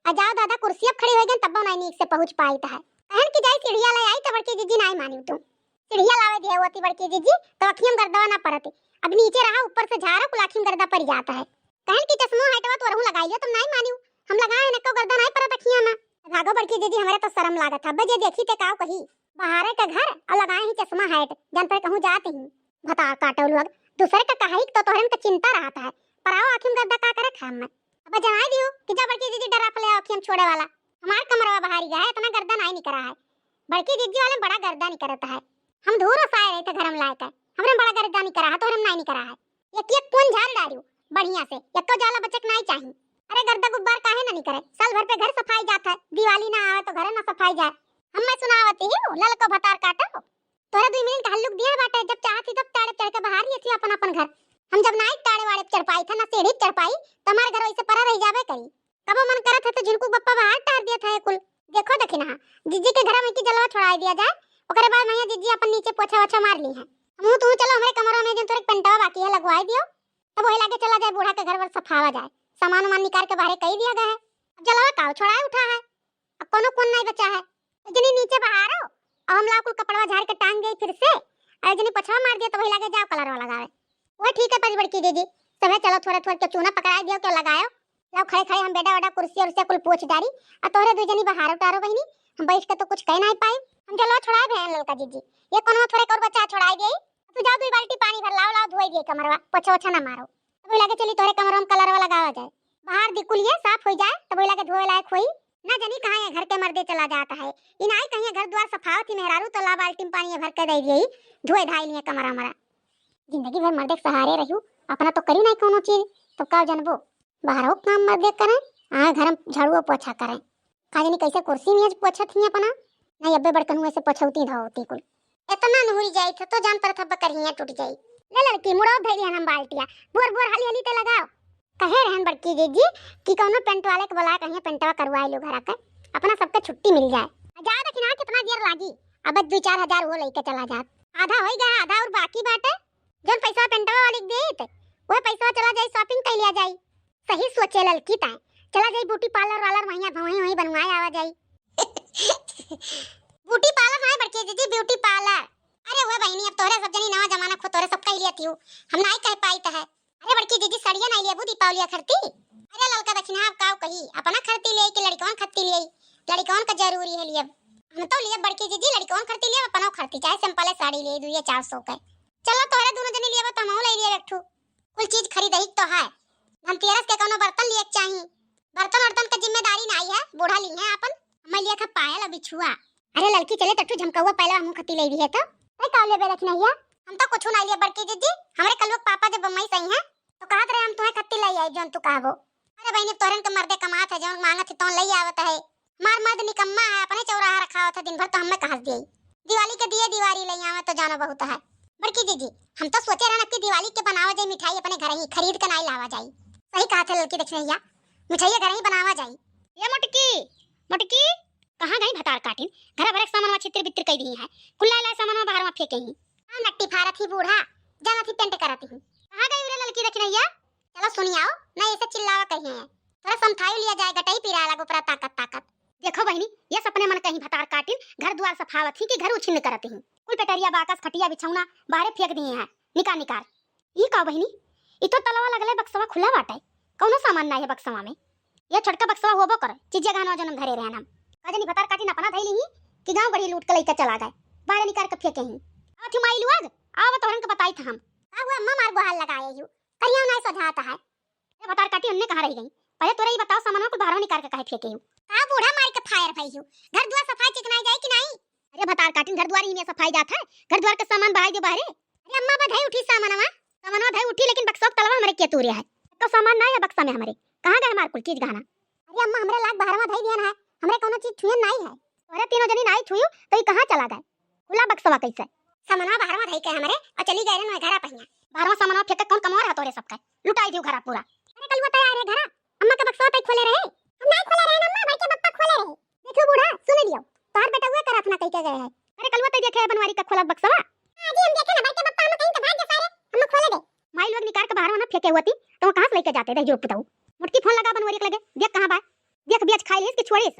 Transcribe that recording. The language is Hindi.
आ जाओ दादा कुर्सी अब खड़ी हो गई तब नहीं नीक से पहुंच पाई है। कहन की जाई सीढ़िया ले आई तो बड़की जीजी नहीं मानी तुम। सीढ़िया लावे दिए होती बड़की जीजी तो अखियम गर्दा ना पड़ती। अब नीचे रहा ऊपर से झारा कुलाखिम गर्दा पड़ जाता है। कहन की चश्मा हटवा तो रहू लगाई लियो तुम नहीं मानियो। हम लगाए न को गर्दा नहीं पड़त अखियां में। भागो बड़की जीजी हमारे तो शर्म लागत है। बजे देखी ते काव कही बाहर का घर और लगाए ही चश्मा हट जन पर कहूं जाते ही भता काटो लोग दूसरे का कहाई तो तोहरन का चिंता रहता है। पर आओ अखियम गर्दा का करे खाम में। अब जनाई दियो कि जा बड़की जीजी डरा पले अखियम छोड़े वाला हमार कमरवा बाहरी गया है इतना गर्दा नहीं करा है। बड़की जीजी वाले बड़ा गर्दा नहीं करता है। हम दूर साए रहे थे घर में लायक है हमने बड़ा गर्दा नहीं करा है तो हम नहीं करा है। एक कौन झाड़ डारियो बढ़िया से एक तो जाला बचक नहीं चाहिए। अरे गर्दा गुब्बार काहे ना नहीं करे साल भर पे घर सफाई जाता है दिवाली ना आवे तो घर ना सफाई जाए। हम मैं सुनावती हूं लल को भतार काटो तोरा 2 मिनट का हल्लुक दिया बाटे जब चाहती तब ताड़े चढ़ के बाहर ही थी अपन घर। हम जब नाइट ताड़े वाड़े चढ़ पाई था ना सीढ़ी चढ़ पाई तो हमारे घर वैसे परा रह जावे करी। कब मन करत है तो जिनको बप्पा बाहर टार दिया था कुल देखो देखी ना जीजी के घर में की जलवा छोड़ा दिया जाए ओकरे बाद मैया जीजी अपन नीचे पोछा वछा मार ली है। हम तू चलो हमारे कमरों में जो तोरे पेंटवा बाकी है लगवाई दियो तब वही लाके चला जाए बूढ़ा के घर वर सफावा जाए सामान वामान निकाल के बाहर कही दिया गया है। अब जलवा काव छोड़ा उठा है अब कोनो कौन नहीं बचा है। जनी नीचे बाहर हो और हम कुल कपड़वा झाड़ के टांग गई फिर से जनी पछवा मार दिया तो वही लाके जाओ कलरवा लगावे। वो ठीक है पर बड़की दीदी सबे चलो थोड़ा थोड़ा के चूना पकड़ा दियो के लगायो लाओ खड़े खड़े हम बेटा वडा कुर्सी और से कुल पोछ डारी और तोरे 2 जनी बाहर उतारो बहिनी हम बैठ के तो कुछ कह नहीं पाए। हम चलो छोड़ाए बहन ललका जीजी ये कोनो थोड़े और बच्चा छोड़ाई दे तू जाओ 2 बाल्टी पानी भर लाओ लाओ धोई दे कमरवा पोछा ओछा ना मारो तब लागे चली तोरे कमरवा में कलरवा लगावा जाए बाहर दिकुलिए साफ हो जाए तब लागे धोए लायक होई ना जनी कहां है घर के मर्दे चला जाता है इनाई कहीं घर द्वार सफावत ही मेहरारू तो ला बाल्टी में पानी भर के दे दिए धोए धाई लिए कमरा मरा। जिंदगी भर मर्दे के सहारे रहू अपना तो करी नहीं कोनो चीज तो का जनबो बाहर काम मर्दे करे आ घर में झाड़ू पोछा करे काजनी कैसे कुर्सी में पोछा थी अपना नहीं अबे बड़कन ऐसे पोछौती धोती कुल इतना नहुरी जाई थ तो जान पर था बकरियां टूट जाई ले लड़की मुड़ो धैली हम बाल्टिया बोर बोर हाली हाली ते लगाओ कहे रहन बड़की जीजी कि कोनो पेंट वाले के बुला कहीं पेंटवा करवाई लो घर आके अपना सबके छुट्टी मिल जाए जा देखना कितना देर लागी अब 2-4 हजार वो लेके चला जात आधा हो गया आधा और बाकी बाटे जब पैसा पेंटवा वाली देत वो पैसा चला जाए शॉपिंग कर लिया जाए। सही सोचे ललकी ता चला जाए ब्यूटी पार्लर वालर वहीं वहीं बनवाए आवा जाए। ब्यूटी पार्लर नहीं बड़की दीदी ब्यूटी पार्लर अरे वो बहनी अब तोरे सब जनी नवा जमाना खो तोरे सब कह लिया थी हम नहीं कह पाई ता है। अरे बड़की दीदी सड़िया नहीं लिया दीपावली खरती अरे ललका दक्षिणा आप काव कही अपना खरती ले कि लड़कन खरती ले लड़कन का जरूरी है लिए हम तो लिए बड़की दीदी लड़कन खरती ले अपना खरती चाहे सिंपल साड़ी ले 200-400 का चलो तोरे दोनों जने लिए तो हम ले लिए रखू कुल चीज खरीद ही तो है। धनतेरस के कोनो बर्तन लिए चाहिए बर्तन का जिम्मेदारी नहीं है बूढ़ा ली है अपन हम लिए खा पायल अब बिछुआ अरे लड़की चले टट्टू झमकावा पहले हम खती ले लिए तो ए काले बे रखना है हम तो कुछ नहीं लिए बड़की दीदी हमारे कल लोग पापा जब बम्मई सही है तो कहत रहे हम तुम्हें खत्ती ले आई जोन तू कहबो। अरे बहनी तोरन के मर्दे कमात है जोन मांगत है तो ले आवत है मार मर्द निकम्मा है अपने चौराहा रखा था दिन भर तो हमें कहस दिए दिवाली के दिए दिवाली ले आवे तो जाना बहुत है। बड़की दीदी हम तो सोचे रहन कि दिवाली के बनावा जाए मिठाई अपने घर ही खरीद के नहीं लावा जाए। सही कहा था लड़की देखिए मिठाई घर ही बनावा जाए। ये मोटकी मोटकी कहां गई भतार काटिन घर भर सामान छित्र बित्र कई दी है कुल्ला ला सामान बाहर में फेंके ही हां नट्टी फारा थी बूढ़ा जाना थी पेंट करती हूं कहां गई रे लड़की देखिए चलो सुनियाओ ना ऐसे चिल्लावा कहीं है थोड़ा समझाई लिया जाए गटाई पिरा लागो पर ताकत देखो बहनी ये सपने मन कहीं भतार काटिन घर द्वार सफावत ही कि घर उछिन करती हूं कुल पेटरिया बाकस खटिया बिछौना बाहर फेंक दिए हैं निकाल ये का बहनी इतो तलवा लगले बक्सवा खुला बाटे कौनो सामान ना है बक्सवा में ये छोटका बक्सवा होबो कर चीजे गानो जन्म धरे रहन हम काजनी भतार काटिन अपना धैली ही कि गांव बड़ी लूट के लेके चला गए बाहर निकाल के फेंके ही आथी माई लुआग आव तोहन के बताई था हम आव अम्मा मार गोहाल लगाए यू करिया नहीं सजाता है। ये भतार काटी उन्ने कहां रह गई पहले तोरे ही बताओ सामान को बाहर निकाल के काहे फेंके यू का बूढ़ा मार के फायर भई यू घर द्वार सफाई चिकनाई जाए कि नहीं। अरे भतार काटिन घर द्वार ही में सफाई जाता है घर द्वार के सामान बाहर जो बाहर अरे अम्मा बधाई उठी सामानवा भाई उठी लेकिन बक्सा तलवा हमारे के तूरिया है तो सामान ना है बक्सा में हमारे कहां गए हमार कुल चीज गहना। अरे अम्मा हमरे लाख बाहरवा धाई दिया है हमरे कोनो चीज छुए नहीं है तोरे तीनों जनी नहीं छुयो तो ये कहां चला गए खुला बक्सवा कैसे सामानवा बाहरवा धाई के हमरे और चली गए रे घरा पहिया बाहरवा सामानवा फेंक कौन कमवा रहा तोरे सबका लुटाई दियो घरा पूरा। अरे कल बता यार घरा अम्मा का बक्सवा पे खोले रहे हम नहीं खोले रहे अम्मा भाई के बप्पा खोले रहे देखो बूढ़ा सुन लियो तार बेटा हुआ करा अपना कह के गए है। अरे कल बता देखे बनवारी का खोला बक्सवा आज हम देखे ना भाई के बप्पा हम कहीं तो भाग जा सारे हम खोले दे माई लोग निकाल के बाहर ना फेंके हुआ थी तो कहां से लेके जाते थे जो बताओ मुटकी फोन लगा बनवारी के लगे देख कहां बा बिया के बिया खाई लेस के छोड़ेस